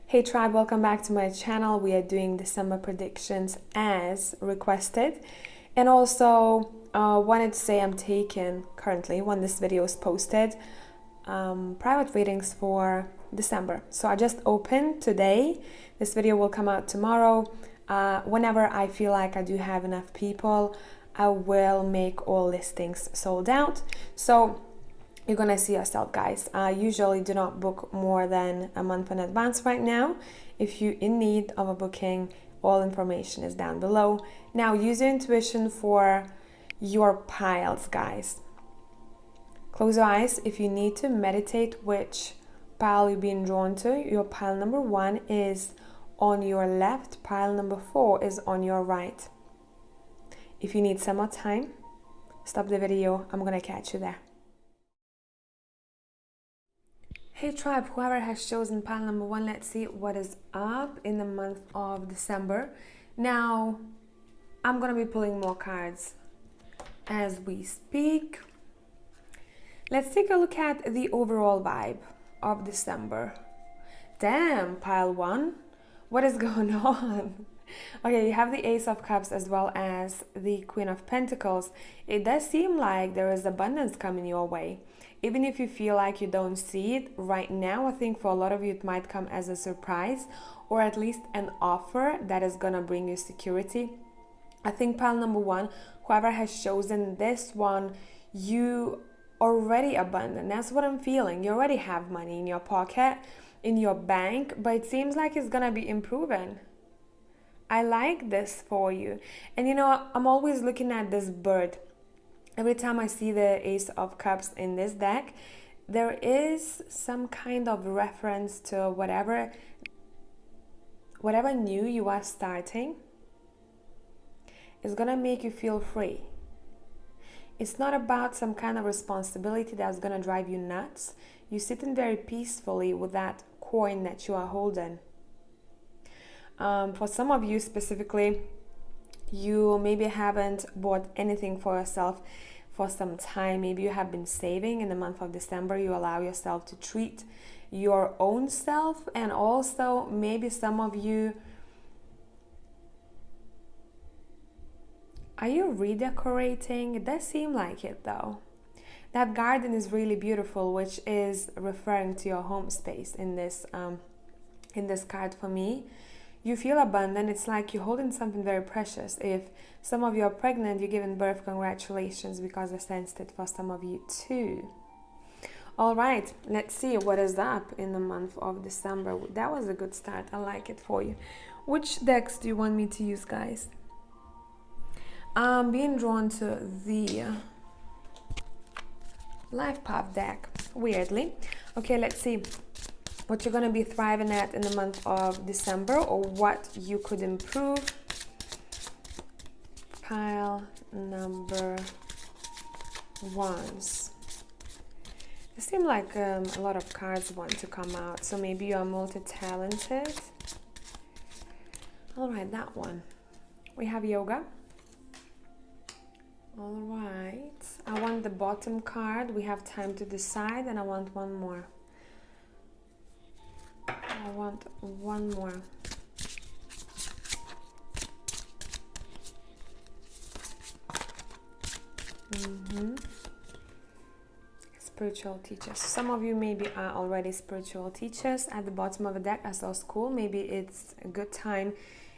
Hey tribe, welcome back to my channel. We are doing December predictions as requested, and also wanted to say I'm taking currently, when this video is posted, private readings for December. So I just opened today. This video will come out tomorrow. Whenever I feel like I do have enough people, I will make all listings sold out. So you're gonna see yourself, guys. I usually do not book more than a month in advance right now. If you're in need of a booking, all information is down below. Now use your intuition for your piles, guys. Close your eyes if you need to. Meditate which pile you're being drawn to. Your pile number 1 is on your left, pile number 4 is on your right. If you need some more time, stop the video. I'm gonna catch you there. Hey tribe, whoever has chosen pile number 1, let's see what is up in the month of December. Now, I'm gonna be pulling more cards as we speak. Let's take a look at the overall vibe of December. Damn, pile 1, what is going on? Okay, you have the Ace of Cups as well as the Queen of Pentacles. It does seem like there is abundance coming your way. Even if you feel like you don't see it right now, I think for a lot of you it might come as a surprise, or at least an offer that is gonna bring you security. I think pile number 1, whoever has chosen this one, you already abundant. That's what I'm feeling. You already have money in your pocket, in your bank, but it seems like it's gonna be improving. I like this for you. And you know, I'm always looking at this bird. Every time I see the Ace of Cups in this deck, there is some kind of reference to whatever new you are starting is gonna make you feel free. It's not about some kind of responsibility that's gonna drive you nuts. You're sitting very peacefully with that coin that you are holding. For some of you specifically, you maybe haven't bought anything for yourself for some time. Maybe you have been saving. In the month of December, you allow yourself to treat your own self, and also maybe some of you, are you redecorating? It does seem like it though. That garden is really beautiful, which is referring to your home space in this card for me. You feel abundant. It's like you're holding something very precious. If some of you are pregnant, you're giving birth, congratulations, because I sensed it for some of you too. All right, let's see what is up in the month of December. That was a good start. I like it for you. Which decks do you want me to use, guys? I'm being drawn to the Life Path deck, weirdly. Okay, let's see what you're going to be thriving at in the month of December, or what you could improve. Pile number 1s. It seems like a lot of cards want to come out, so maybe you are multi-talented. All right, that one. We have yoga. All right, I want the bottom card. We have time to decide, and I want one more. I want one more. Spiritual teachers. Some of you maybe are already spiritual teachers. At the bottom of the deck, I saw school. Maybe it's a good time,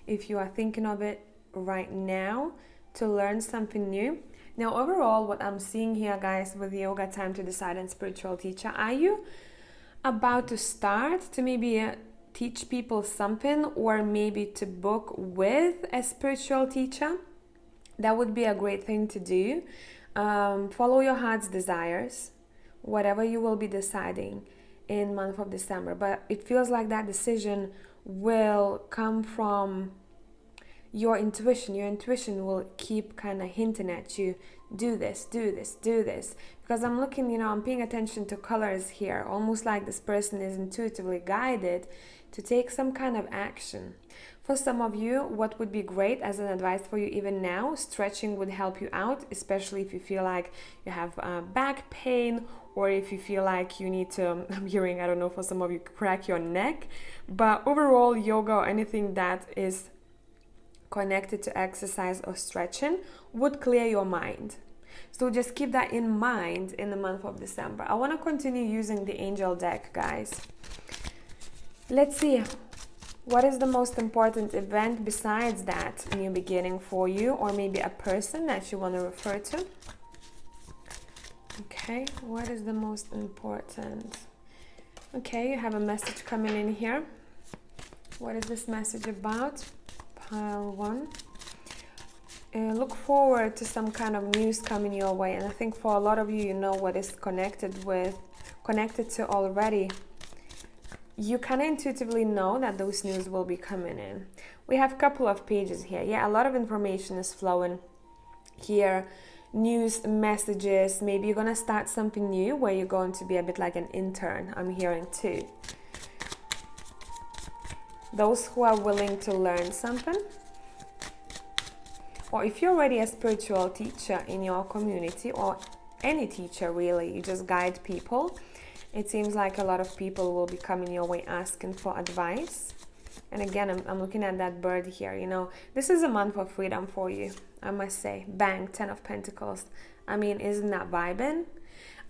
if you are thinking of it right now, to learn something new. Now, overall, what I'm seeing here, guys, with yoga, time to decide, and spiritual teacher, are you about to start to maybe teach people something, or maybe to book with a spiritual teacher? That would be a great thing to do. Follow your heart's desires, whatever you will be deciding in month of December, but it feels like that decision will come from your intuition. Your intuition will keep kind of hinting at you, do this, do this, do this. Because I'm looking, you know, I'm paying attention to colors here, almost like this person is intuitively guided to take some kind of action. For some of you, what would be great as an advice for you even now, stretching would help you out, especially if you feel like you have back pain, or if you feel like you need to, I'm hearing, I don't know, for some of you, crack your neck. But overall, yoga or anything that is connected to exercise or stretching would clear your mind. So just keep that in mind in the month of December. I want to continue using the angel deck, guys. Let's see. What is the most important event besides that new beginning for you, or maybe a person that you want to refer to? Okay, what is the most important? Okay, you have a message coming in here. What is this message about? Pile 1. Look forward to some kind of news coming your way, and I think for a lot of you, you know what is connected to already. You kind of intuitively know that those news will be coming in. We have a couple of pages here. Yeah, a lot of information is flowing here. News, messages. Maybe you're going to start something new where you're going to be a bit like an intern. I'm hearing too. Those who are willing to learn something. Or if you're already a spiritual teacher in your community, or any teacher really, you just guide people. It seems like a lot of people will be coming your way asking for advice. And again, I'm looking at that bird here. You know, this is a month of freedom for you, I must say. Bang, 10 of Pentacles. I mean, isn't that vibing?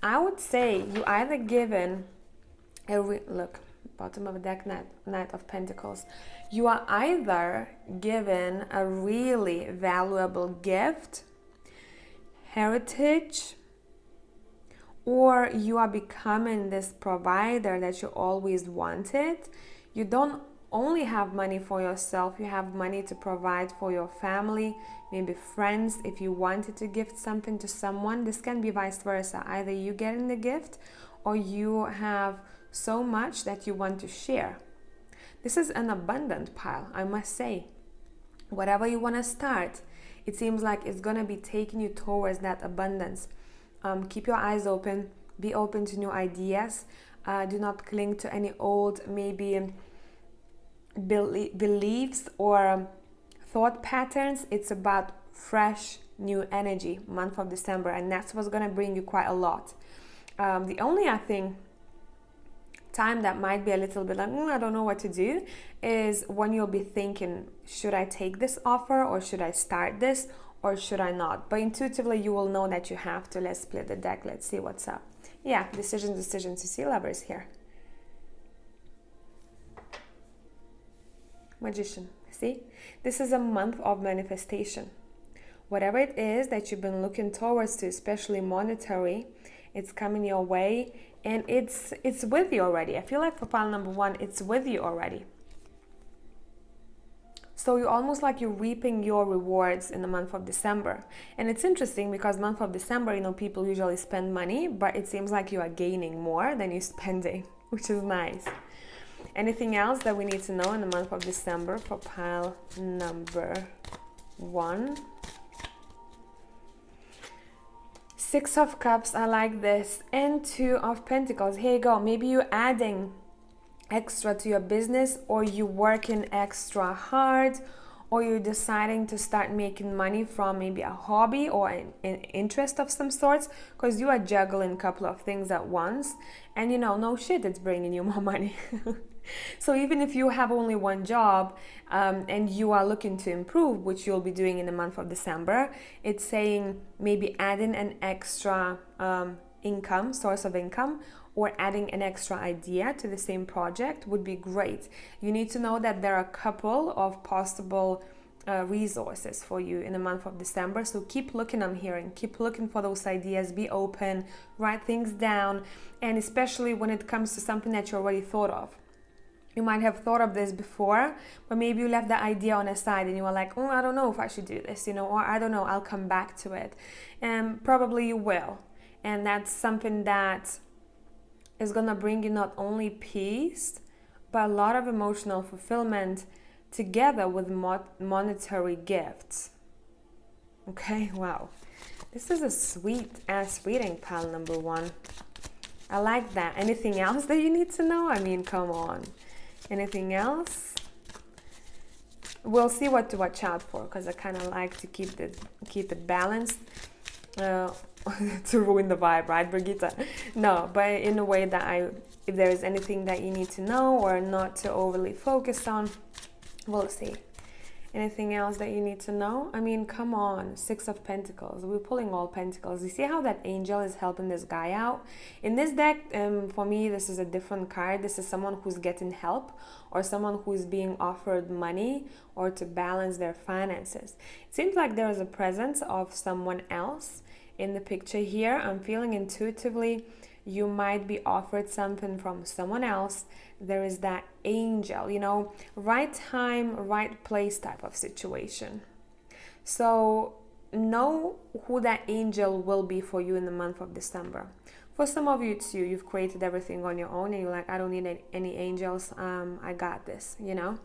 I would say you either given look, bottom of the deck, Knight of Pentacles. You are either given a really valuable gift, heritage, or you are becoming this provider that you always wanted. You don't only have money for yourself, you have money to provide for your family, maybe friends. If you wanted to gift something to someone, this can be vice versa. Either you getting the gift, or you have so much that you want to share. This is an abundant pile, I must say. Whatever you want to start, it seems like it's going to be taking you towards that abundance. Keep your eyes open, be open to new ideas. Do not cling to any old, maybe beliefs or thought patterns. It's about fresh, new energy, month of December, and that's what's going to bring you quite a lot. The only, I think, time that might be a little bit like, I don't know what to do, is when you'll be thinking, should I take this offer, or should I start this, or should I not? But intuitively you will know that you have to. Let's split the deck. Let's see what's up. Yeah, decisions. You see Lovers here. Magician. See? This is a month of manifestation. Whatever it is that you've been looking towards to, especially monetary, it's coming your way, and it's with you already. I feel like for pile number 1, it's with you already. So you're almost like you're reaping your rewards in the month of December. And it's interesting because month of December, you know, people usually spend money, but it seems like you are gaining more than you're spending, which is nice. Anything else that we need to know in the month of December for pile number 1? 6 of Cups, I like this. And 2 of Pentacles. Here you go. Maybe you're adding extra to your business, or you're working extra hard, or you're deciding to start making money from maybe a hobby or an interest of some sorts, because you are juggling a couple of things at once, and you know, no shit, it's bringing you more money. So even if you have only one job and you are looking to improve, which you'll be doing in the month of December, it's saying maybe adding an extra source of income, or adding an extra idea to the same project would be great. You need to know that there are a couple of possible resources for you in the month of December. So keep looking, I'm hearing. Keep looking for those ideas. Be open, write things down, and especially when it comes to something that you already thought of. You might have thought of this before, but maybe you left the idea on the side and you were like, I don't know if I should do this, you know, or I don't know, I'll come back to it. And probably you will. And that's something that is going to bring you not only peace, but a lot of emotional fulfillment together with monetary gifts. Okay, wow. This is a sweet-ass reading, pile number 1. I like that. Anything else that you need to know? I mean, come on. Anything else? we'll see what to watch out for, because I kind of like to keep it balanced. To ruin the vibe, right, Brigita? No, but in a way that if there is anything that you need to know or not to overly focus on, we'll see. Anything else that you need to know? I mean, come on, 6 of Pentacles. We're pulling all Pentacles. You see how that angel is helping this guy out? In this deck, for me, this is a different card. This is someone who's getting help, or someone who's being offered money or to balance their finances. It seems like there is a presence of someone else in the picture here. I'm feeling intuitively you might be offered something from someone else. There is that angel, you know, right time, right place type of situation. So know who that angel will be for you in the month of December. For some of you too, you've created everything on your own and you're like, I don't need any angels. I got this, you know.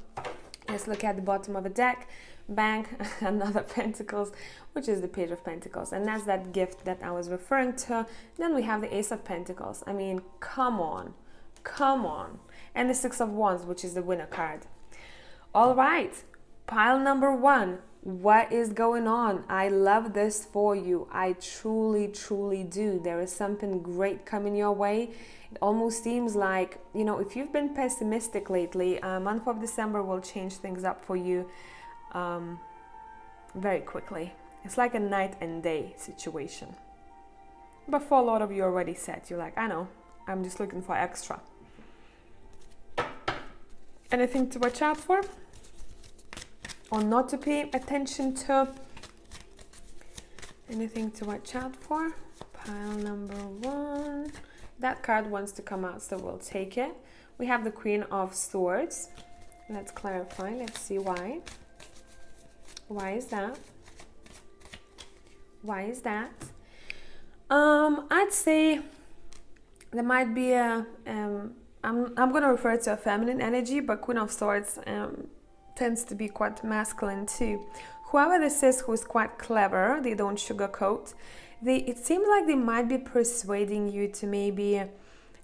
Let's look at the bottom of the deck. Bang, another Pentacles, which is the Page of Pentacles, and that's that gift that I was referring to. Then we have the Ace of Pentacles. I mean, come on, and the 6 of Wands, which is the winner card. All right, pile number 1. What is going on? I love this for you. I truly do. There is something great coming your way. It almost seems like, you know, if you've been pessimistic lately, month of December will change things up for you very quickly. It's like a night and day situation. But for a lot of you already set, you're like, I know, I'm just looking for extra. Anything to watch out for or not to pay attention to? Anything to watch out for? Pile number 1. That card wants to come out, so we'll take it. We have the Queen of Swords. Let's clarify. Let's see why. Why is that? Why is that? I'd say there might be a I'm going to refer to a feminine energy, but Queen of Swords tends to be quite masculine too. Whoever this is who's quite clever, they don't sugarcoat. It seems like they might be persuading you to maybe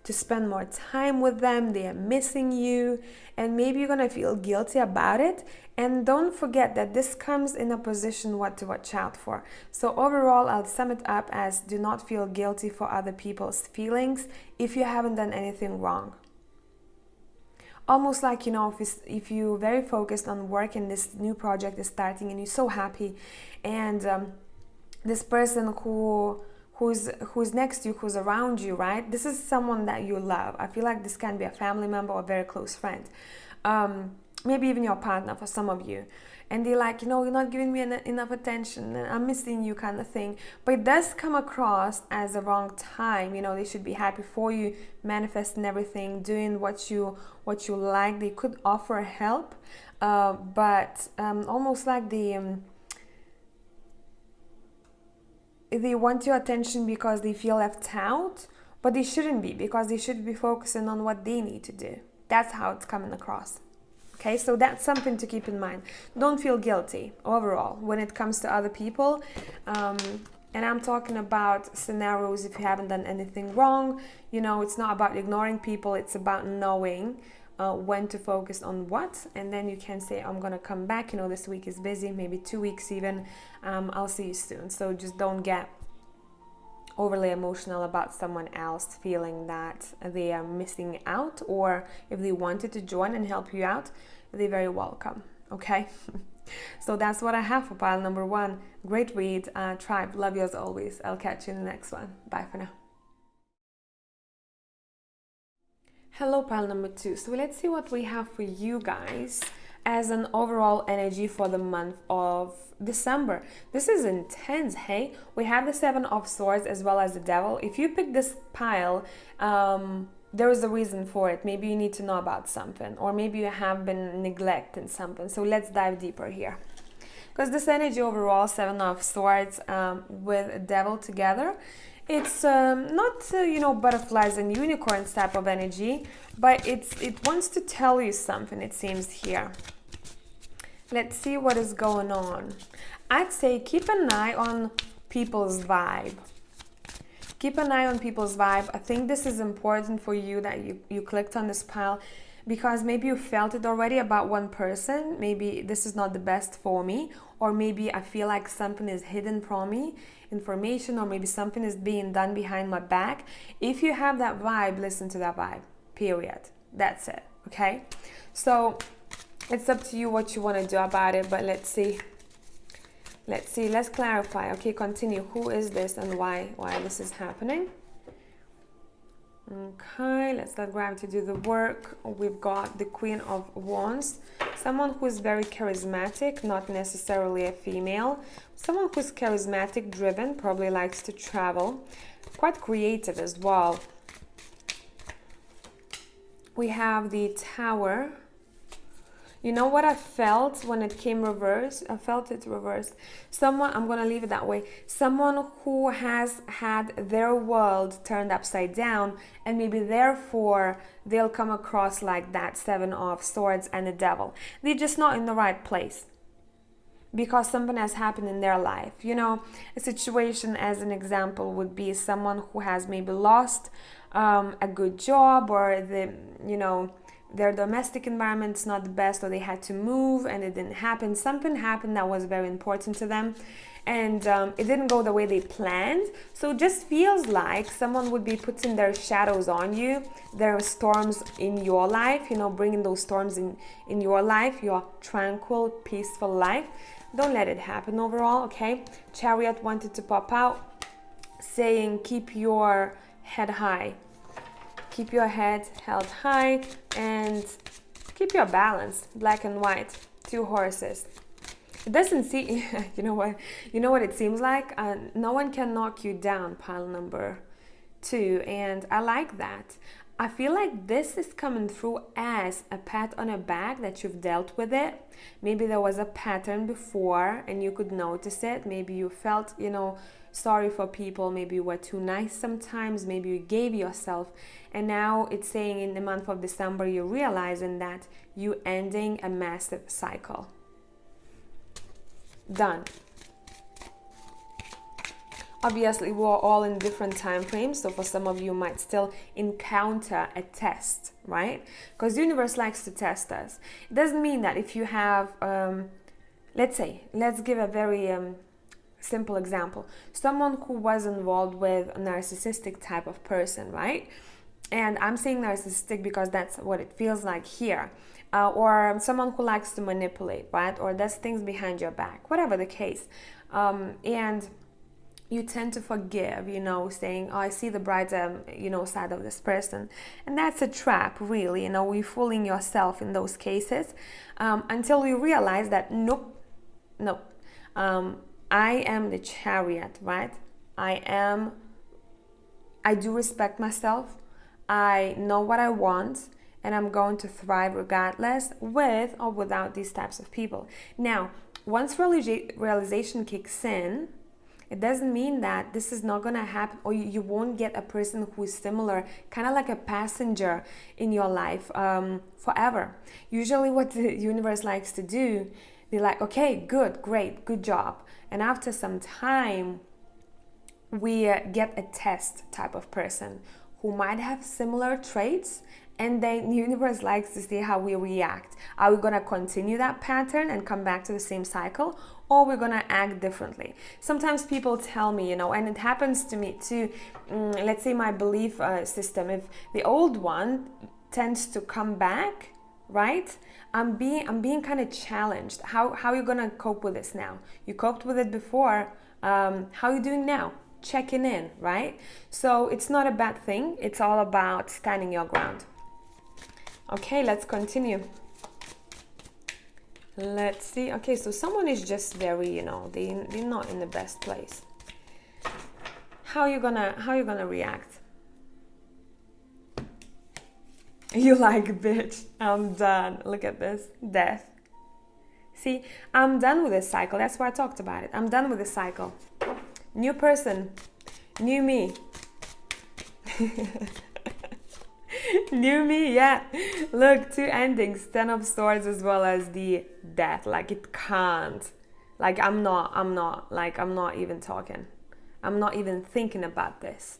to spend more time with them. They are missing you, and maybe you're gonna feel guilty about it. And don't forget that this comes in a position what to watch out for. So overall, I'll sum it up as do not feel guilty for other people's feelings if you haven't done anything wrong. Almost like, you know, if you're very focused on work and this new project is starting and you're so happy, and this person who's next to you, who's around you, right? This is someone that you love. I feel like this can be a family member or a very close friend. Maybe even your partner for some of you. And they're like, you know, you're not giving me enough attention, and I'm missing you kind of thing. But it does come across as the wrong time. You know, they should be happy for you, manifesting everything, doing what you like. They could offer help, but almost like they want your attention because they feel left out, but they shouldn't be, because they should be focusing on what they need to do. That's how it's coming across. Okay, so that's something to keep in mind. Don't feel guilty overall when it comes to other people. And I'm talking about scenarios if you haven't done anything wrong. You know, it's not about ignoring people. It's about knowing when to focus on what. And then you can say, I'm going to come back. You know, this week is busy, maybe 2 weeks even. I'll see you soon. So just don't get overly emotional about someone else feeling that they are missing out, or if they wanted to join and help you out, they're very welcome. Okay. So that's what I have for pile number 1. Great read, tribe. Love you as always. I'll catch you in the next one. Bye for now. Hello, pile number 2. So let's see what we have for you guys as an overall energy for the month of December. This is intense, hey? We have the 7 of Swords as well as the Devil. If you pick this pile, there is a reason for it. Maybe you need to know about something, or maybe you have been neglecting something. So let's dive deeper here. Because this energy overall, 7 of Swords with Devil together, it's not, you know, butterflies and unicorns type of energy, but it wants to tell you something, it seems here. Let's see what is going on. I'd say keep an eye on people's vibe. Keep an eye on people's vibe. I think this is important for you that you clicked on this pile, because maybe you felt it already about one person. Maybe this is not the best for me, or maybe I feel like something is hidden from me, information, or maybe something is being done behind my back. If you have that vibe, listen to that vibe, period. That's it. Okay, so it's up to you what you want to do about it, but let's see, let's clarify. Okay, continue. Who is this and why this is happening? Okay, let's let gravity do the work. We've got the Queen of Wands, someone who is very charismatic, not necessarily a female, someone who's charismatic, driven, probably likes to travel, quite creative as well. We have the Tower. You know what I felt when it came reversed? I felt it reversed. Someone, I'm going to leave it that way. Someone who has had their world turned upside down, and maybe therefore they'll come across like that Seven of Swords and the Devil. They're just not in the right place because something has happened in their life. You know, a situation as an example would be someone who has maybe lost a good job, or their domestic environment's not the best, or they had to move and it didn't happen. Something happened that was very important to them, and it didn't go the way they planned. So it just feels like someone would be putting their shadows on you. There are storms in your life, bringing those storms in your life, your tranquil, peaceful life. Don't let it happen overall, okay? Chariot wanted to pop out, saying keep your head high. Keep your head held high and keep your balance. Black and white, 2 horses. It doesn't seem, you know what it seems like? No one can knock you down, pile number 2. And I like that. I feel like this is coming through as a pat on a back, that you've dealt with it. Maybe there was a pattern before and you could notice it. Maybe you felt, sorry for people. Maybe you were too nice sometimes. Maybe you gave yourself. And now it's saying in the month of December, you're realizing that you're ending a massive cycle. Done. Obviously, we're all in different time frames, so for some of you might still encounter a test, right? Because the universe likes to test us. It doesn't mean that if you have, let's give a very simple example. Someone who was involved with a narcissistic type of person, right? And I'm saying narcissistic because that's what it feels like here. Or someone who likes to manipulate, right? Or does things behind your back, whatever the case. And you tend to forgive, saying, oh, I see the brighter, side of this person. And that's a trap, really. You're fooling yourself in those cases until you realize that, nope. I am the Chariot, right? I do respect myself. I know what I want, and I'm going to thrive regardless, with or without these types of people. Now, once realization kicks in, it doesn't mean that this is not going to happen, or you won't get a person who is similar, kind of like a passenger in your life forever. Usually what the universe likes to do, they're like, okay, great, good job. And after some time, we get a test type of person who might have similar traits, and then the universe likes to see how we react. Are we going to continue that pattern and come back to the same cycle, or we're going to act differently? Sometimes people tell me, and it happens to me too, let's say my belief system, if the old one tends to come back, right? I'm being kind of challenged. How are you going to cope with this now? You coped with it before. How are you doing now? Checking in, right? So it's not a bad thing. It's all about standing your ground. Okay, let's continue. Let's see. Okay, so someone is just very, they're not in the best place. How are you gonna react? You like, bitch, I'm done. Look at this, death. See, I'm done with this cycle. That's why I talked about it. I'm done with this cycle. New person, new me. New me, yeah. Look, 2 endings, 10 of Swords as well as the Death. Like, it can't. Like, I'm not even talking. I'm not even thinking about this.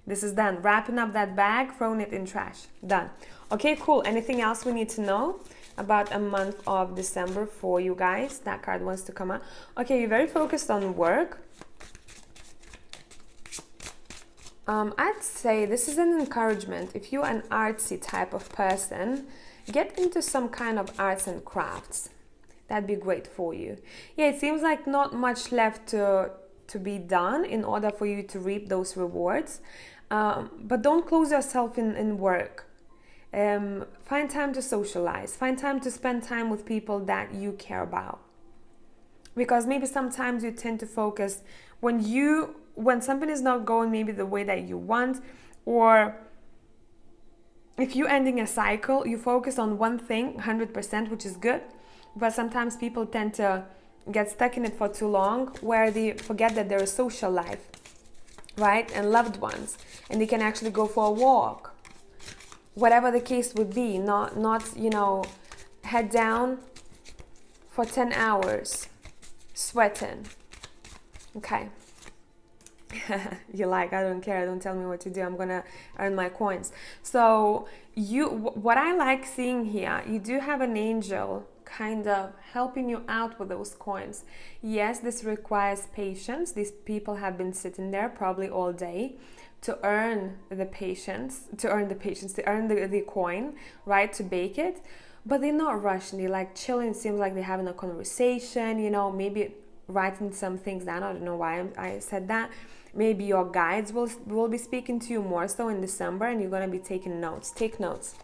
This is done. Wrapping up that bag, throwing it in trash. Done. Okay, cool. Anything else we need to know about a month of December for you guys? That card wants to come out. Okay, you're very focused on work. I'd say this is an encouragement. If you're an artsy type of person, get into some kind of arts and crafts. That'd be great for you. Yeah, it seems like not much left to be done in order for you to reap those rewards. But don't close yourself in work. Find time to socialize. Find time to spend time with people that you care about. Because maybe sometimes you tend to focus when something is not going maybe the way that you want, or if you're ending a cycle, you focus on one thing 100%, which is good. But sometimes people tend to get stuck in it for too long, where they forget that there is social life, right? And loved ones, and they can actually go for a walk, whatever the case would be. Not head down for 10 hours sweating. Okay. You're like, I don't care, don't tell me what to do, I'm gonna earn my coins. So what I like seeing here, you do have an angel kind of helping you out with those coins. Yes, this requires patience. These people have been sitting there probably all day to earn the coin, right, to bake it. But they're not rushing, they're like chilling. It seems like they're having a conversation, maybe writing some things down. I don't know why I said that. Maybe your guides will be speaking to you more so in December, and you're going to be taking notes. Take notes.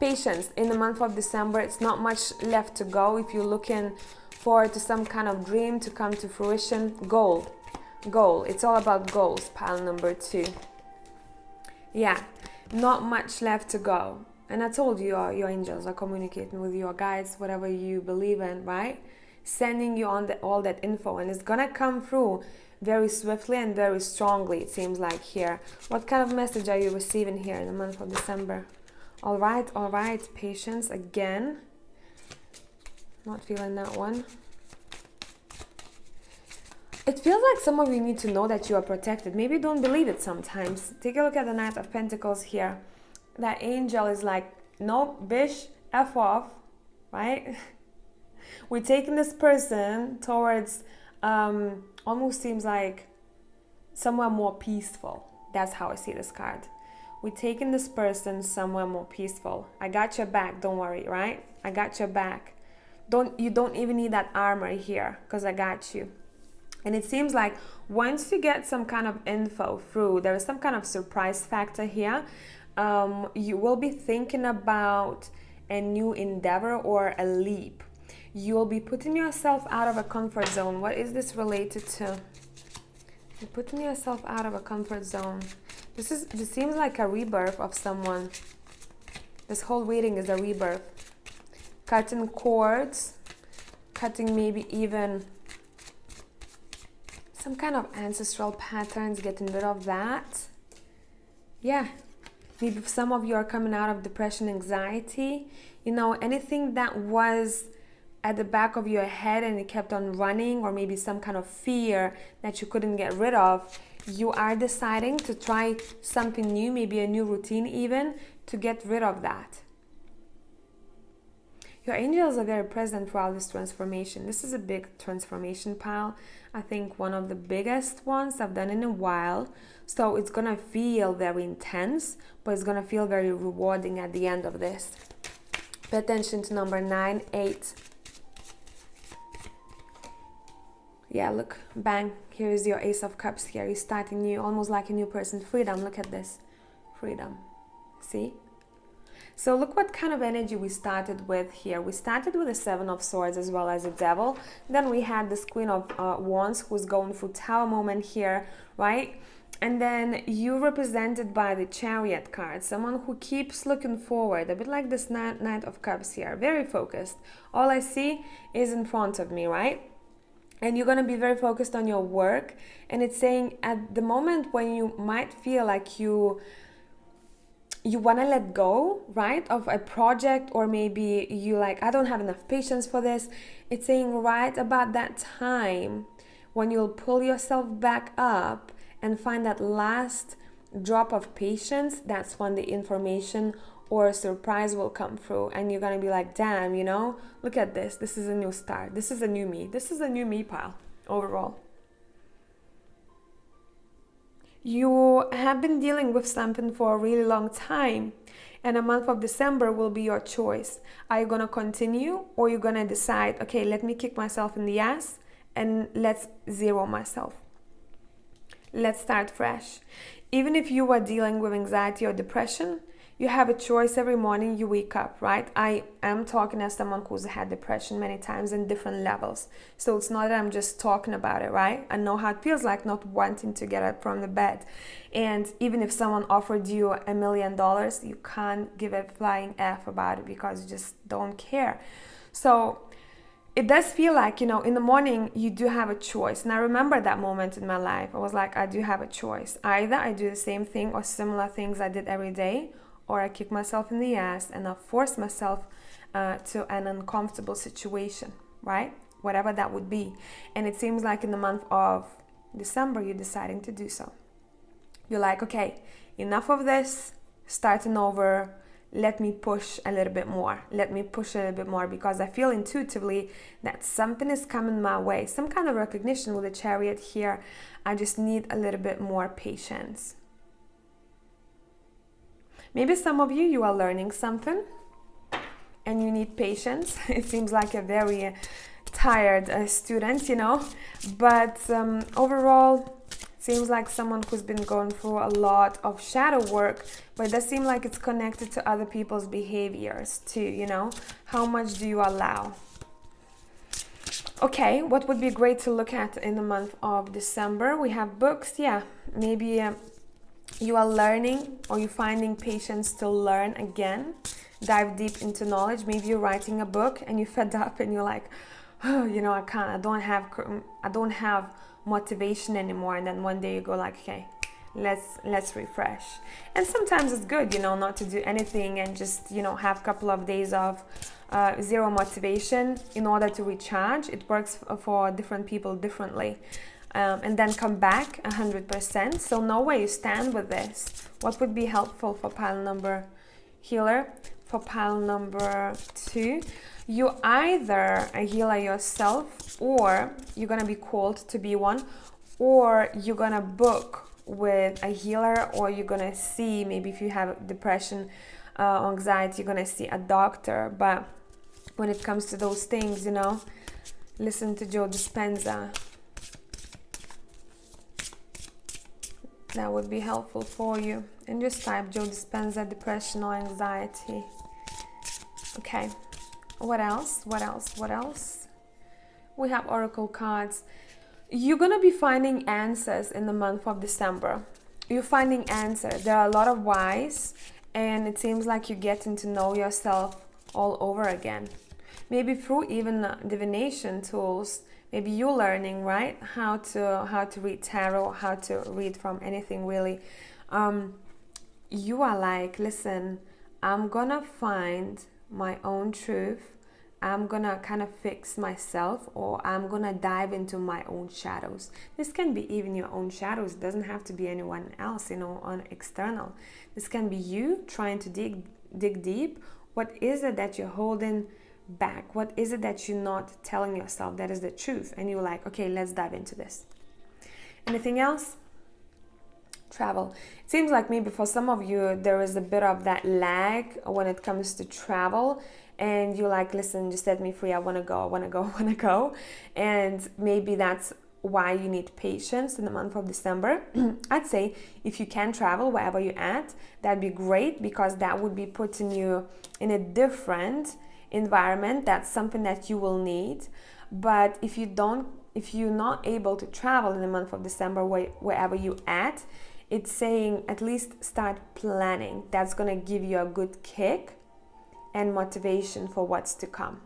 Patience. In the month of December, it's not much left to go. If you're looking forward to some kind of dream to come to fruition, goal. It's all about goals, pile number 2. Yeah, not much left to go. And I told you, your angels are communicating with your guides, whatever you believe in, right? Sending you on all that info, and it's going to come through very swiftly and very strongly, it seems like here. What kind of message are you receiving here in the month of December? All right, patience again. Not feeling that one. It feels like some of you need to know that you are protected. Maybe you don't believe it sometimes. Take a look at the Knight of Pentacles here. That angel is like, no, bish, F off, right? We're taking this person towards almost seems like somewhere more peaceful. That's how I see this card. We're taking this person somewhere more peaceful. I got your back, don't worry, right? I got your back. You don't even need that armor here, because I got you. And it seems like once you get some kind of info through, there is some kind of surprise factor here. You will be thinking about a new endeavor or a leap. You will be putting yourself out of a comfort zone. What is this related to? You're putting yourself out of a comfort zone. This seems like a rebirth of someone. This whole reading is a rebirth. Cutting cords, cutting maybe even some kind of ancestral patterns, getting rid of that. Yeah, maybe some of you are coming out of depression, anxiety, anything that was at the back of your head and it kept on running, or maybe some kind of fear that you couldn't get rid of. You are deciding to try something new, maybe a new routine even, to get rid of that. Your angels are very present throughout this transformation. This is a big transformation pile. I think one of the biggest ones I've done in a while. So it's going to feel very intense, but it's going to feel very rewarding at the end of this. Pay attention to number 9, 8. Yeah, look, bang, here is your Ace of Cups here. You're starting new, almost like a new person. Freedom, look at this. Freedom. See? So look what kind of energy we started with here. We started with the 7 of Swords as well as the Devil. Then we had this Queen of Wands who's going through Tower moment here, right? And then you represented by the Chariot card, someone who keeps looking forward, a bit like this Knight of Cups here, very focused. All I see is in front of me, right? And you're going to be very focused on your work. And it's saying at the moment when you might feel like you want to let go, right, of a project, or maybe you like, I don't have enough patience for this. It's saying right about that time when you'll pull yourself back up and find that last drop of patience, that's when the information or a surprise will come through and you're gonna be like, damn, you know, look at this. This is a new start. This is a new me. This is a new me, pile, overall. You have been dealing with something for a really long time, and the month of December will be your choice. Are you going to continue, or you're going to decide, okay, let me kick myself in the ass and let's zero myself. Let's start fresh. Even if you are dealing with anxiety or depression, you have a choice every morning you wake up, right? I am talking as someone who's had depression many times in different levels. So it's not that I'm just talking about it, right? I know how it feels like not wanting to get up from the bed. And even if someone offered you $1 million, you can't give a flying F about it because you just don't care. So it does feel like, you know, in the morning you do have a choice. And I remember that moment in my life. I was like, I do have a choice. Either I do the same thing or similar things I did every day, or I kick myself in the ass and I force myself to an uncomfortable situation, right? Whatever that would be. And it seems like in the month of December, you're deciding to do so. You're like, okay, enough of this, starting over. Let me push a little bit more. Let me push a little bit more, because I feel intuitively that something is coming my way. Some kind of recognition with the Chariot here. I just need a little bit more patience. Maybe some of you are learning something and you need patience. It seems like a very tired student, you know, but overall, it seems like someone who's been going through a lot of shadow work, but it does seem like it's connected to other people's behaviors too, you know. How much do you allow? Okay, what would be great to look at in the month of December? We have books, yeah, maybe you are learning, or you're finding patience to learn again, dive deep into knowledge. Maybe you're writing a book and you're fed up and you're like, oh, you know, I don't have motivation anymore. And then one day you go like, okay, let's refresh. And sometimes it's good, you know, not to do anything and just, you know, have a couple of days of zero motivation in order to recharge. It works for different people differently. And then come back 100%. So know where you stand with this. What would be helpful for pile number healer? For pile number 2, you either a healer yourself, or you're gonna be called to be one, or you're gonna book with a healer, or you're gonna see, maybe if you have depression, anxiety, you're gonna see a doctor. But when it comes to those things, you know, listen to Joe Dispenza. That would be helpful for you. And just type Joe Dispenza, depression or anxiety. Okay. What else? What else? What else? We have oracle cards. You're going to be finding answers in the month of December. You're finding answers. There are a lot of whys, and it seems like you're getting to know yourself all over again. Maybe through even divination tools. Maybe you're learning, right, how to read tarot, how to read from anything really. You are like, listen, I'm gonna find my own truth. I'm gonna kind of fix myself, or I'm gonna dive into my own shadows. This can be even your own shadows. It doesn't have to be anyone else, you know, on external. This can be you trying to dig deep. What is it that you're holding back? What is it that you're not telling yourself that is the truth? And you're like, okay, let's dive into this. Anything else? Travel. It seems like maybe for some of you there is a bit of that lag when it comes to travel, and you're like, listen, just set me free. I want to go. And maybe that's why you need patience in the month of December. I'd say if you can travel wherever you're at, that'd be great, because that would be putting you in a different environment. That's something that you will need. But if you're not able to travel in the month of December, wherever you're at, it's saying at least start planning. That's going to give you a good kick and motivation for what's to come.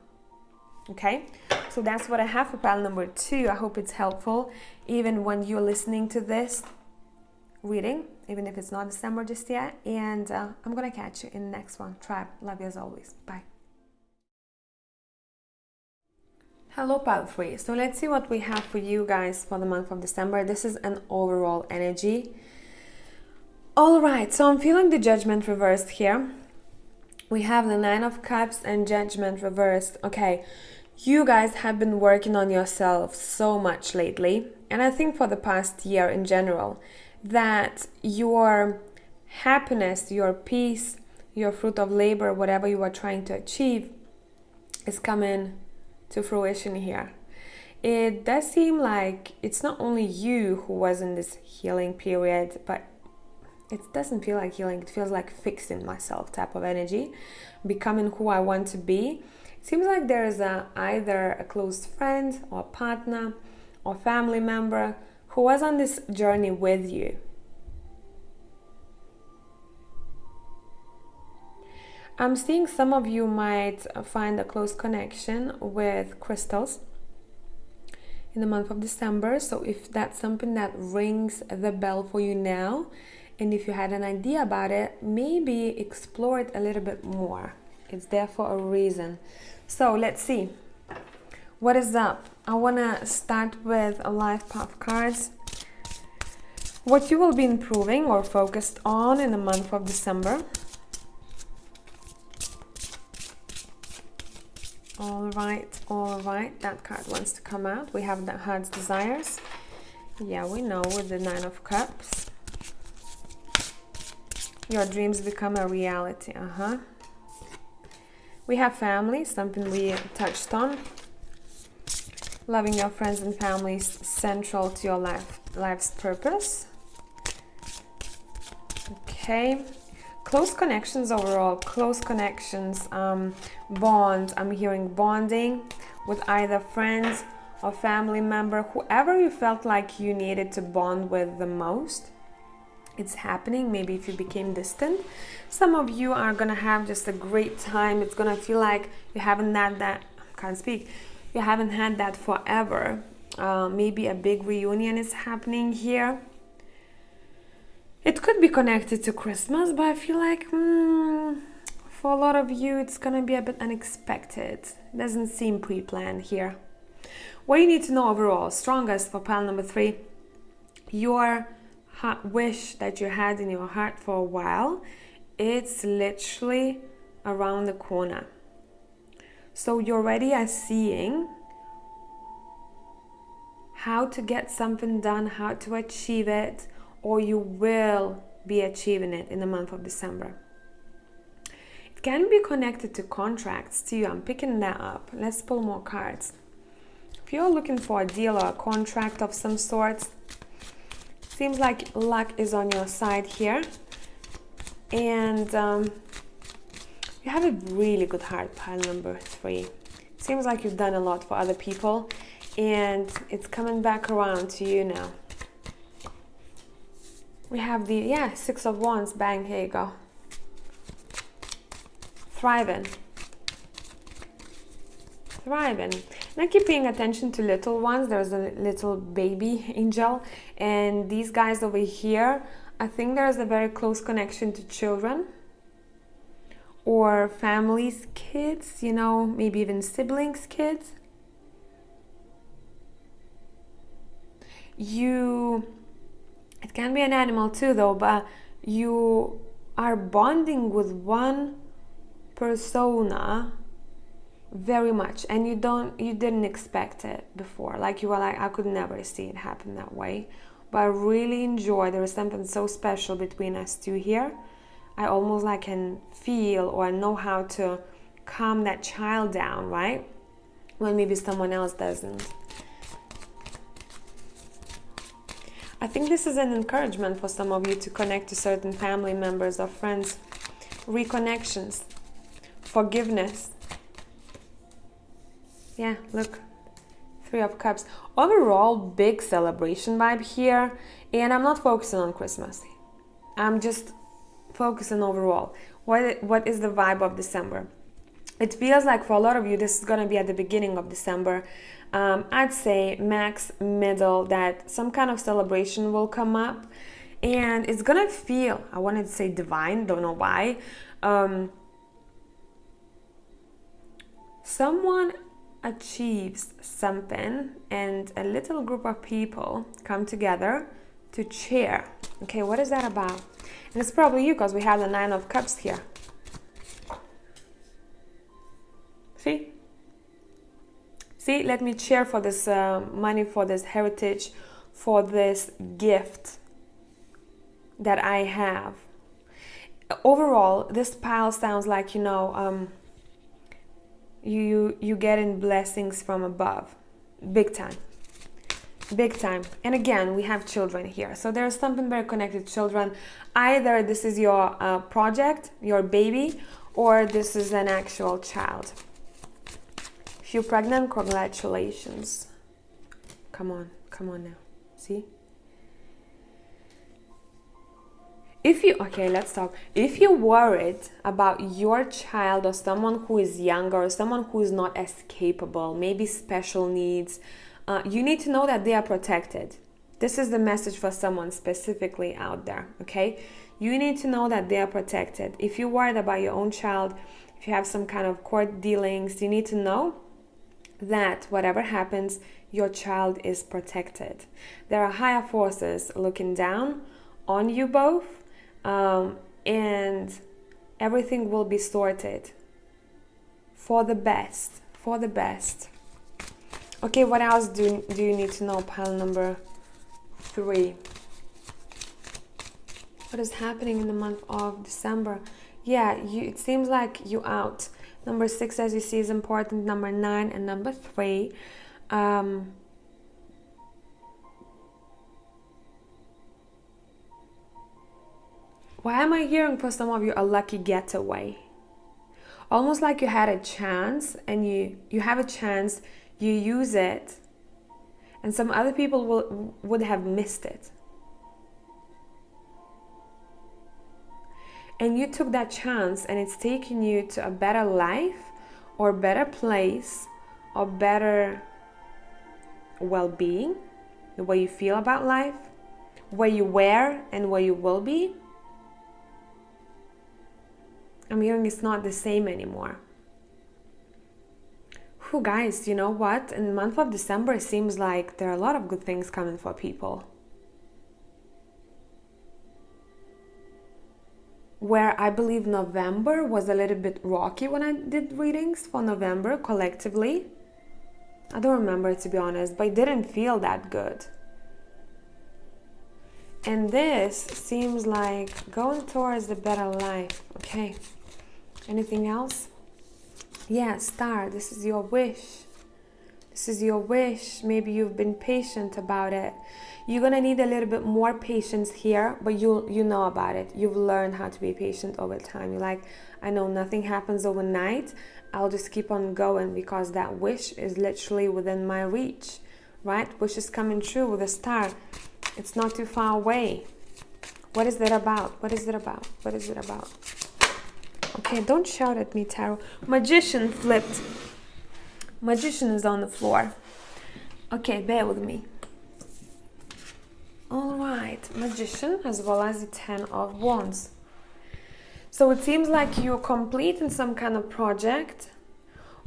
Okay, so that's what I have for pile number 2. I hope it's helpful even when you're listening to this reading, even if it's not December just yet. And I'm gonna catch you in the next one. Tribe, love you as always. Bye. Hello pile 3. So let's see what we have for you guys for the month of December. This is an overall energy. All right, so I'm feeling the Judgment reversed here. We have the Nine of Cups and Judgment reversed. Okay, you guys have been working on yourself so much lately, and I think for the past year in general, that your happiness, your peace, your fruit of labor, whatever you are trying to achieve, is coming to fruition here. It does seem like it's not only you who was in this healing period, but it doesn't feel like healing. It feels like fixing myself type of energy, becoming who I want to be. It seems like there is either a close friend or partner or family member who was on this journey with you. I'm seeing some of you might find a close connection with crystals in the month of December. So if that's something that rings the bell for you now, and if you had an idea about it, maybe explore it a little bit more. It's there for a reason. So let's see. What is up? I want to start with a life path cards. What you will be improving or focused on in the month of December. All right. That card wants to come out. We have the Heart's Desires. Yeah, we know with the Nine of Cups. Your dreams become a reality. We have family, something we touched on. Loving your friends and family is central to your life's purpose. Okay. Close connections overall, close connections, bond. I'm hearing bonding with either friends or family member, whoever you felt like you needed to bond with the most. It's happening. Maybe if you became distant, some of you are gonna have just a great time. It's gonna feel like you haven't had that, you haven't had that forever. Maybe a big reunion is happening here. It could be connected to Christmas, but I feel like for a lot of you it's gonna be a bit unexpected. It doesn't seem pre-planned here. What you need to know overall, strongest for pile number 3, your wish that you had in your heart for a while, it's literally around the corner. So you already are seeing how to get something done, how to achieve it, or you will be achieving it in the month of December. It can be connected to contracts too. I'm picking that up. Let's pull more cards. If you're looking for a deal or a contract of some sort, seems like luck is on your side here, and you have a really good heart, pile number 3. Seems like you've done a lot for other people, and it's coming back around to you now. We have the Six of Wands. Bang, here you go. Thriving. Now keep paying attention to little ones. There's a little baby angel, and these guys over here, I think there's a very close connection to children or families, kids, you know, maybe even siblings, kids. It can be an animal too though, but you are bonding with one persona very much, and you didn't expect it before. Like you were like, I could never see it happen that way, but I really enjoy. There is something so special between us two here. I almost like can feel or know how to calm that child down, right? When maybe someone else doesn't. I think this is an encouragement for some of you to connect to certain family members or friends. Reconnections, forgiveness. Yeah, look, 3 of Cups. Overall, big celebration vibe here, and I'm not focusing on Christmas. I'm just focusing overall. What is the vibe of December? It feels like for a lot of you, this is going to be at the beginning of December. I'd say max middle, that some kind of celebration will come up, and it's going to feel, I wanted to say divine, don't know why. Someone achieves something and a little group of people come together to cheer. Okay, what is that about? And it's probably you, because we have the 9 of Cups here. See, let me cheer for this money, for this heritage, for this gift that I have. Overall, this pile sounds like, you know, you getting blessings from above. Big time. Big time. And again, we have children here. So there's something very connected to children. Either this is your project, your baby, or this is an actual child. If you're pregnant, congratulations. Come on now. See? Okay, let's talk. If you're worried about your child or someone who is younger or someone who is not as capable, maybe special needs, you need to know that they are protected. This is the message for someone specifically out there, okay? You need to know that they are protected. If you're worried about your own child, if you have some kind of court dealings, you need to know that whatever happens, your child is protected. There are higher forces looking down on you both, and everything will be sorted for the best, for the best. Okay, what else do you need to know, pile number 3? What is happening in the month of December? Yeah, it seems like you're out. Number 6, as you see, is important. Number 9 and number 3. Why am I hearing for some of you a lucky getaway? Almost like you had a chance and you have a chance, you use it, and some other people would have missed it. And you took that chance and it's taking you to a better life or better place or better well-being, the way you feel about life, where you were and where you will be. I'm hearing it's not the same anymore. Whew, guys, you know what? In the month of December, it seems like there are a lot of good things coming for people. Where I believe November was a little bit rocky when I did readings for November collectively. I don't remember, to be honest, but it didn't feel that good. And this seems like going towards a better life. Okay. Anything else? Yeah, star, this is your wish. This is your wish. Maybe you've been patient about it. You're going to need a little bit more patience here, but you know about it. You've learned how to be patient over time. You're like, I know nothing happens overnight. I'll just keep on going because that wish is literally within my reach, right? Wish is coming true with a star. It's not too far away. What is that about? What is it about? What is it about? Okay, don't shout at me, Tarot. Magician flipped. Magician is on the floor. Okay, bear with me. All right, Magician as well as the 10 of Wands. So it seems like you're complete in some kind of project,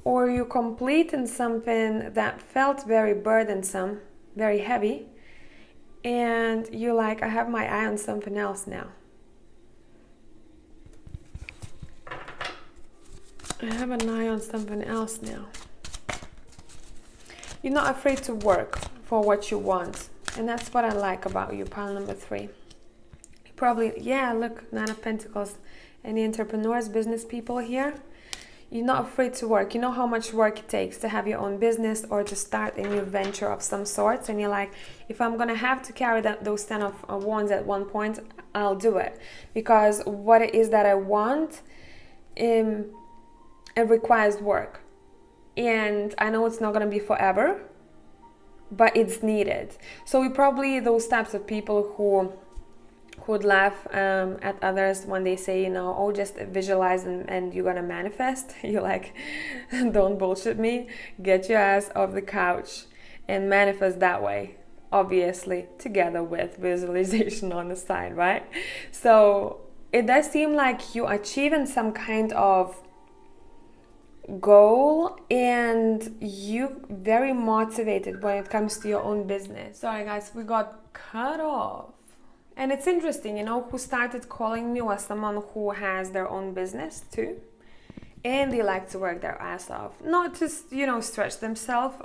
or you're complete in something that felt very burdensome, very heavy, and you're like, I have my eye on something else now. I have an eye on something else now. You're not afraid to work for what you want. And that's what I like about you, pile number 3. Probably, yeah, look, 9 of Pentacles. Any entrepreneurs, business people here? You're not afraid to work. You know how much work it takes to have your own business or to start a new venture of some sorts. And you're like, if I'm going to have to carry those 10 of Wands at one point, I'll do it. Because what it is that I want, it requires work. And I know it's not going to be forever, but it's needed. So we probably those types of people who would laugh at others when they say, you know, oh, just visualize and you're going to manifest. You're like, don't bullshit me. Get your ass off the couch and manifest that way. Obviously, together with visualization on the side, right? So it does seem like you're achieving some kind of goal and you very motivated when it comes to your own business. Sorry guys, we got cut off. And it's interesting, you know, who started calling me was someone who has their own business too. and they like to work their ass off. Not to, you know, stretch themselves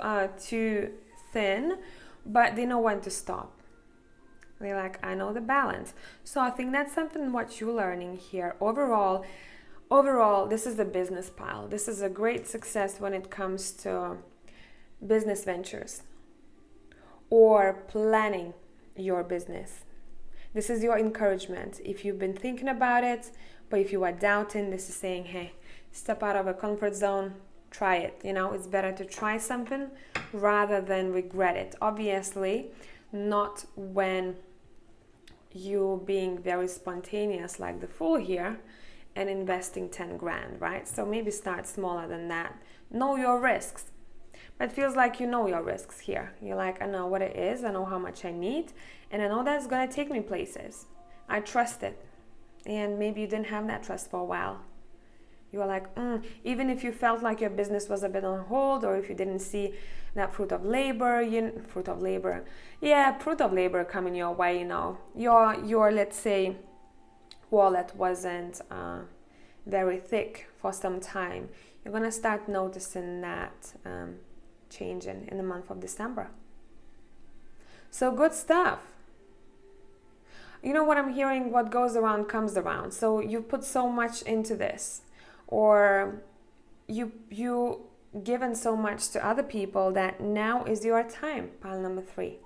too thin, but they know when to stop. They're like, I know the balance. So I think that's something what you're learning here. Overall, this is the business pile. This is a great success when it comes to business ventures or planning your business. This is your encouragement. If you've been thinking about it, but if you are doubting, this is saying, hey, step out of a comfort zone, try it. You know, it's better to try something rather than regret it. Obviously, not when you being very spontaneous like the Fool here and investing 10 grand, right? So maybe start smaller than that. Know your risks. But it feels like you know your risks here. You're like, I know what it is, I know how much I need, and I know that's gonna take me places. I trust it. And maybe you didn't have that trust for a while. You were like, even if you felt like your business was a bit on hold, or if you didn't see that fruit of labor coming your way, you know, your let's say wallet wasn't very thick for some time. You're gonna start noticing that changing in the month of December. So good stuff. You know what I'm hearing? What goes around comes around. So you put so much into this, or you given so much to other people that now is your time. Pile number 3.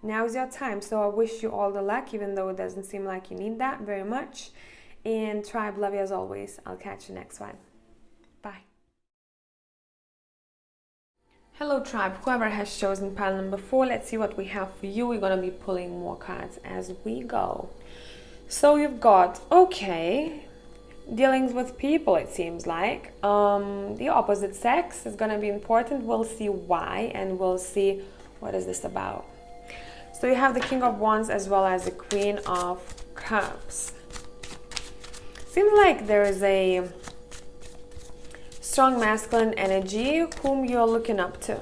Now is your time. So I wish you all the luck, even though it doesn't seem like you need that very much. And tribe, love you as always. I'll catch you next one. Bye. Hello tribe, whoever has chosen pile number 4, let's see what we have for you. We're gonna be pulling more cards as we go. So you've got, okay, dealings with people, it seems like. The opposite sex is gonna be important. We'll see why, and we'll see what is this about. So you have the King of Wands as well as the Queen of Cups. Seems like there is a strong masculine energy whom you're looking up to.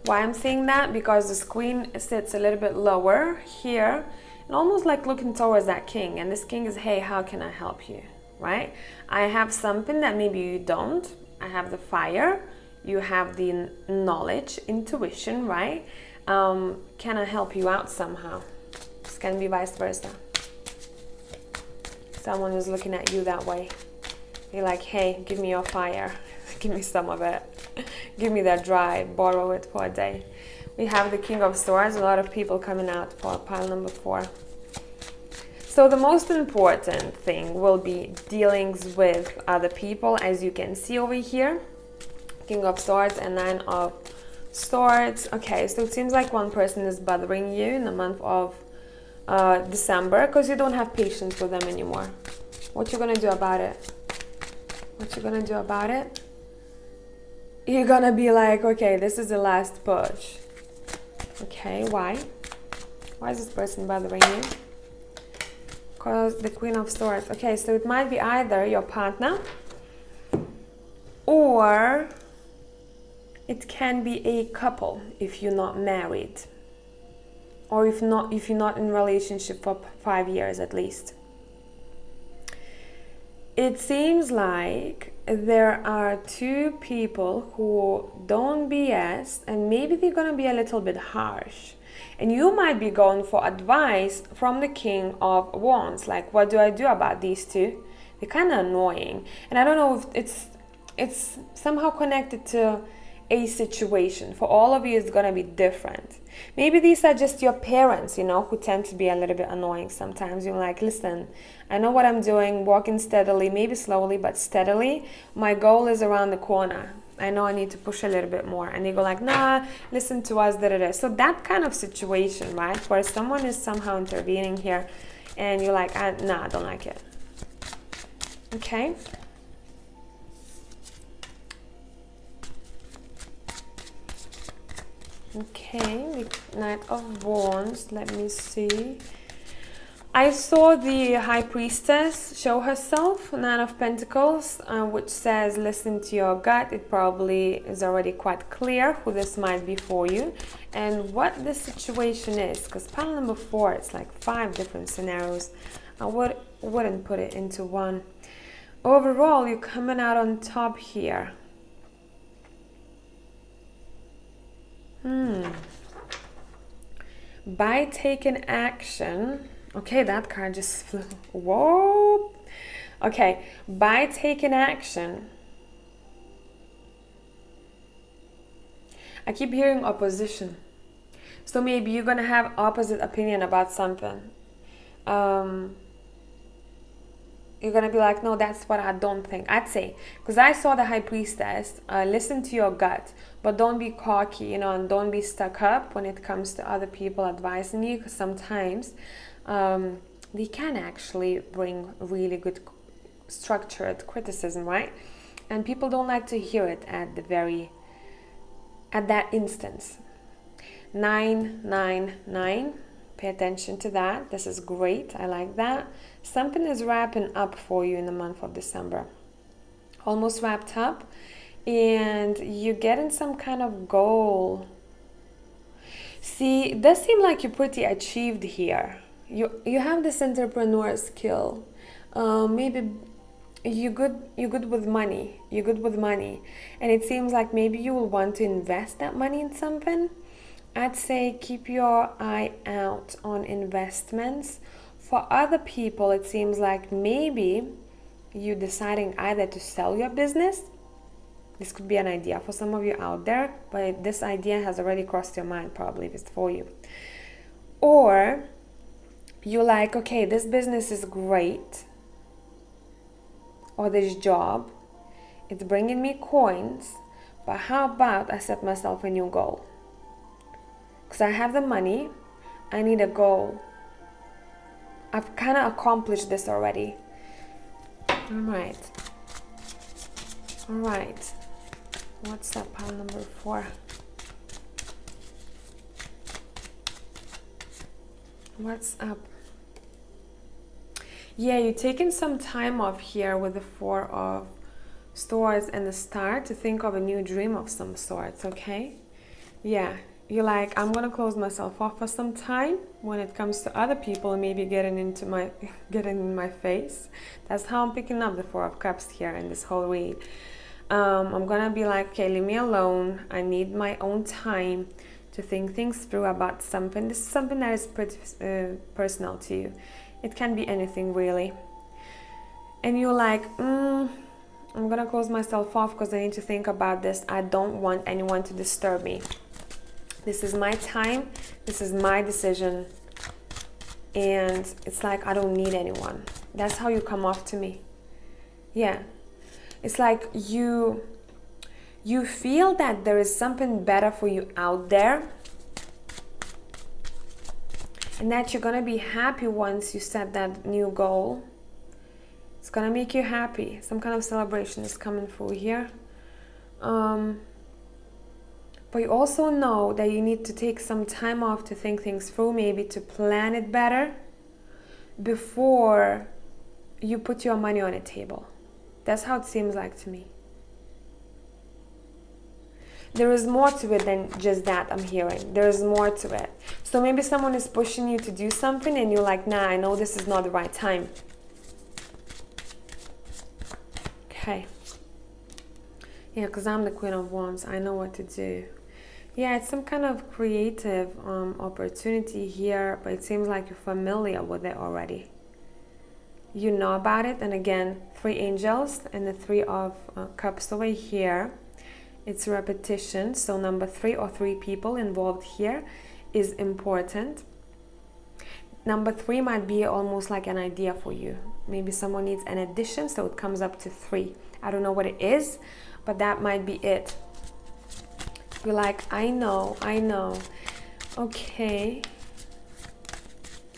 Why I'm saying that? Because this queen sits a little bit lower here and almost like looking towards that king, and this king is, hey, how can I help you, right? I have something that maybe you don't. I have the fire, you have the knowledge, intuition, right? Can I help you out somehow? This can be vice versa. Someone is looking at you that way. You're like, hey, give me your fire. Give me some of it. Give me that drive. Borrow it for a day. We have the King of Swords. A lot of people coming out for pile number 4. So the most important thing will be dealings with other people, as you can see over here. King of Swords and 9 of Swords. Okay, so it seems like one person is bothering you in the month of December because you don't have patience with them anymore. What you gonna do about it? What you gonna do about it? You're gonna be like, okay, this is the last push. Okay, why? Why is this person bothering you? Because the Queen of Swords. Okay, so it might be either your partner, or it can be a couple if you're not married, or if you're not in a relationship for 5 years at least. It seems like there are 2 people who don't BS, and maybe they're gonna be a little bit harsh. And you might be going for advice from the King of Wands, like, what do I do about these 2? They're kind of annoying, and I don't know if it's somehow connected to a situation. For all of you, it's gonna be different. Maybe these are just your parents, you know, who tend to be a little bit annoying sometimes. You're like, listen, I know what I'm doing, walking steadily, maybe slowly, but steadily. My goal is around the corner. I know I need to push a little bit more. And they go like, nah, listen to us, da-da-da. So that kind of situation, right, where someone is somehow intervening here and you're like, nah, I don't like it. Okay. Okay, the Knight of Wands, let me see. I saw the High Priestess show herself, Nine of Pentacles, which says, listen to your gut. It probably is already quite clear who this might be for you and what the situation is. Because pile number 4, it's like 5 different scenarios. I wouldn't put it into one. overall, you're coming out on top here. By taking action, okay, that card just flew. Whoa. Okay, by taking action, I keep hearing opposition. So maybe you're gonna have opposite opinion about something. You're gonna be like, no, that's what I don't think. I'd say, because I saw the High Priestess, listen to your gut, but don't be cocky, you know, and don't be stuck up when it comes to other people advising you, because sometimes they can actually bring really good structured criticism, right? And people don't like to hear it at that instance. 999, pay attention to that. This is great. I like that. Something is wrapping up for you in the month of December. Almost wrapped up, and you're getting some kind of goal. See, it does seem like you're pretty achieved here. You have this entrepreneur skill. Maybe you're good with money. You're good with money, and it seems like maybe you will want to invest that money in something. I'd say keep your eye out on investments. For other people, it seems like maybe you're deciding either to sell your business. This could be an idea for some of you out there, but this idea has already crossed your mind, probably if it's for you. Or you're like, okay, this business is great, or this job, it's bringing me coins, but how about I set myself a new goal? Because I have the money, I need a goal. I've kind of accomplished this already. All right. What's up, pile number 4? What's up? Yeah, you're taking some time off here with the 4 of Swords and the Star to think of a new dream of some sorts, okay? Yeah. You're like, I'm gonna close myself off for some time when it comes to other people and maybe getting in my face. That's how I'm picking up the 4 of Cups here in this whole read. I'm gonna be like, okay, leave me alone. I need my own time to think things through about something. This is something that is pretty personal to you. It can be anything really. And you're like, I'm gonna close myself off because I need to think about this. I don't want anyone to disturb me. This is my time, this is my decision, and it's like I don't need anyone. That's how you come off to me. Yeah. It's like you feel that there is something better for you out there, and that you're gonna be happy once you set that new goal. It's gonna make you happy. Some kind of celebration is coming through here. But you also know that you need to take some time off to think things through, maybe to plan it better before you put your money on a table. That's how it seems like to me. There is more to it than just that I'm hearing. There is more to it. So maybe someone is pushing you to do something and you're like, nah, I know this is not the right time. Okay. Yeah, because I'm the Queen of Wands. I know what to do. Yeah, it's some kind of creative opportunity here, but it seems like you're familiar with it already. You know about it, and again, 3 angels and the 3 of Cups over here. It's repetition, so number 3 or 3 people involved here is important. Number 3 might be almost like an idea for you. Maybe someone needs an addition, so it comes up to 3. I don't know what it is, but that might be it. You're like, I know. Okay.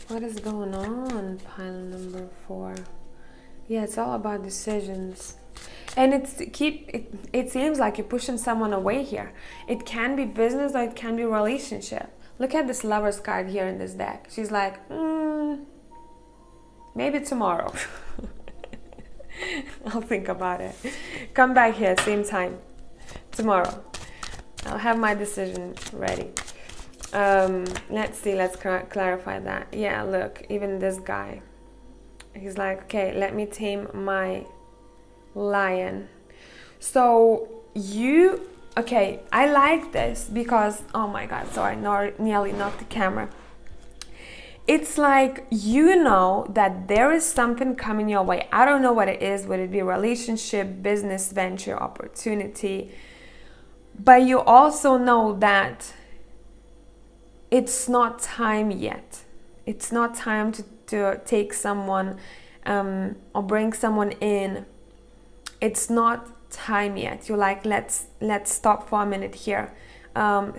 What is going on, pile number 4? Yeah, it's all about decisions. And it seems like you're pushing someone away here. It can be business or it can be relationship. Look at this Lover's card here in this deck. She's like, maybe tomorrow. I'll think about it. Come back here, same time. Tomorrow. I'll have my decision ready. Let's see, let's clarify that. Yeah, look, even this guy. He's like, okay, let me tame my Lion. So you, okay, I like this because, oh my God, sorry, nearly knocked the camera. It's like, you know that there is something coming your way. I don't know what it is, would it be a relationship, business venture, opportunity, but you also know that it's not time yet. It's not time to take someone or bring someone in. It's not time yet. You're like, let's stop for a minute here.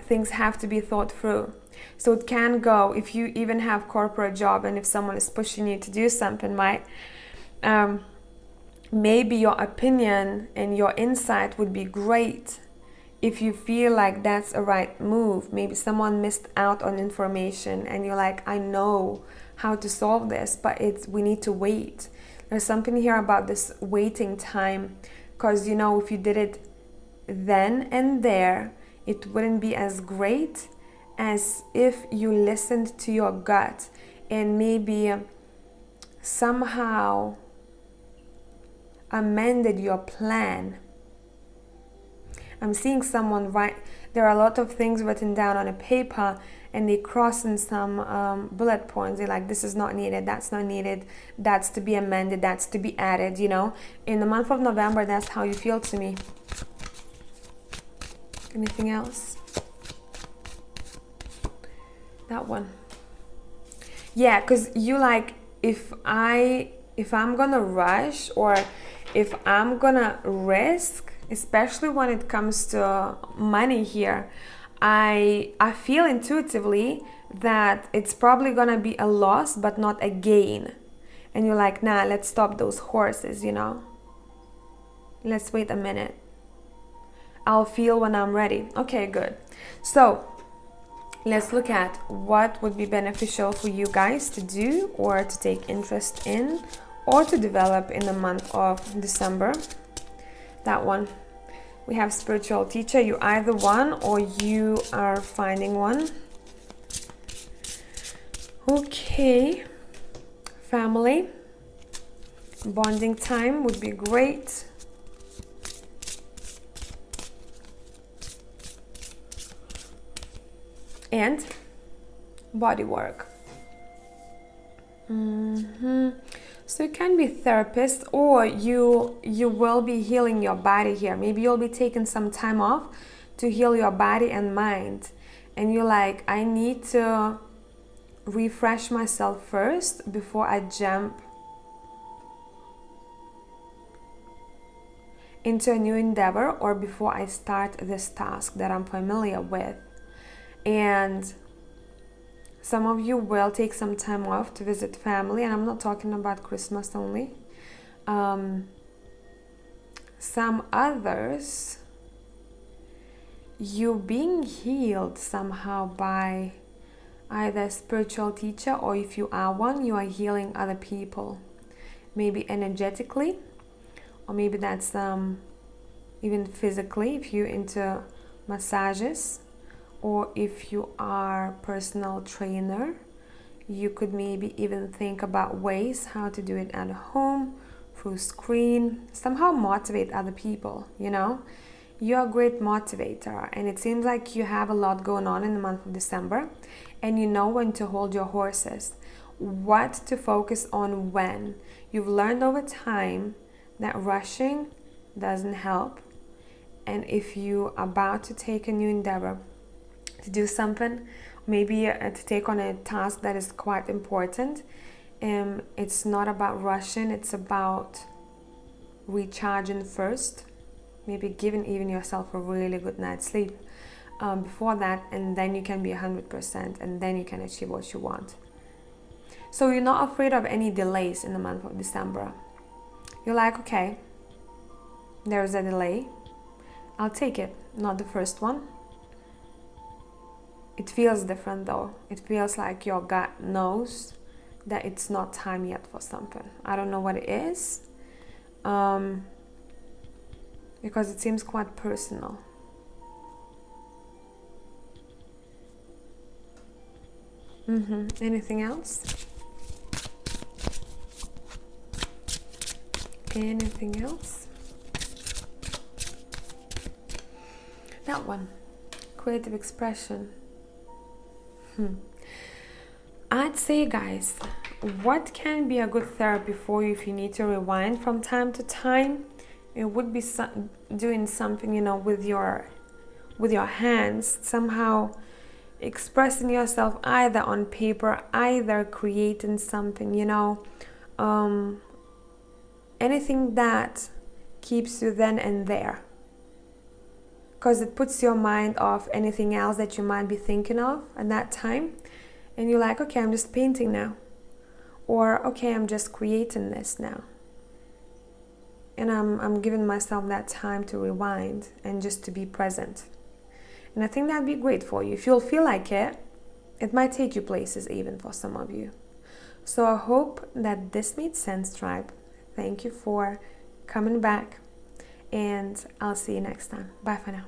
Things have to be thought through. So it can go, if you even have corporate job and if someone is pushing you to do something, right? Maybe your opinion and your insight would be great if you feel like that's a right move. Maybe someone missed out on information and you're like, I know how to solve this, but we need to wait. There's something here about this waiting time, because you know, if you did it then and there, it wouldn't be as great as if you listened to your gut and maybe somehow amended your plan. I'm seeing someone write, there are a lot of things written down on a paper and they cross in some bullet points. They're like, this is not needed, that's not needed, that's to be amended, that's to be added, you know. In the month of November, that's how you feel to me. Anything else? That one. Yeah, because you like, if I'm gonna rush or if I'm gonna risk, especially when it comes to money here, I feel intuitively that it's probably gonna be a loss but not a gain. And you're like, nah, let's stop those horses, you know. Let's wait a minute. I'll feel when I'm ready. Okay, good. So let's look at what would be beneficial for you guys to do or to take interest in or to develop in the month of December. That one. We have spiritual teacher. You either one or you are finding one. Okay. Family. Bonding time would be great. And body work. So you can be therapist, or you will be healing your body here. Maybe you'll be taking some time off to heal your body and mind. And you're like, I need to refresh myself first before I jump into a new endeavor or before I start this task that I'm familiar with. And some of you will take some time off to visit family, and I'm not talking about Christmas only. Some others, you being healed somehow by either a spiritual teacher, or if you are one, you are healing other people, maybe energetically, or maybe that's even physically if you're into massages. Or if you are personal trainer, you could maybe even think about ways how to do it at home, through screen, somehow motivate other people, you know. You're a great motivator, and it seems like you have a lot going on in the month of December, and you know when to hold your horses, what to focus on when. You've learned over time that rushing doesn't help, and if you're about to take a new endeavor, to do something, maybe to take on a task that is quite important, it's not about rushing, it's about recharging first, maybe giving even yourself a really good night's sleep before that, and then you can be 100%, and then you can achieve what you want. So you're not afraid of any delays in the month of December. You're like, okay, there's a delay, I'll take it, not the first one. It feels different though. It feels like your gut knows that it's not time yet for something. I don't know what it is, because it seems quite personal. Anything else? Anything else? That one, creative expression. I'd say, guys, what can be a good therapy for you if you need to rewind from time to time? It would be doing something, you know, with your hands, somehow expressing yourself either on paper, either creating something, you know, anything that keeps you then and there, because it puts your mind off anything else that you might be thinking of at that time, and you're like, okay, I'm just painting now, or okay, I'm just creating this now, and I'm giving myself that time to rewind and just to be present. And I think that'd be great for you. If you'll feel like it, it might take you places even for some of you. So I hope that this made sense, tribe. Thank you for coming back, and I'll see you next time. Bye for now.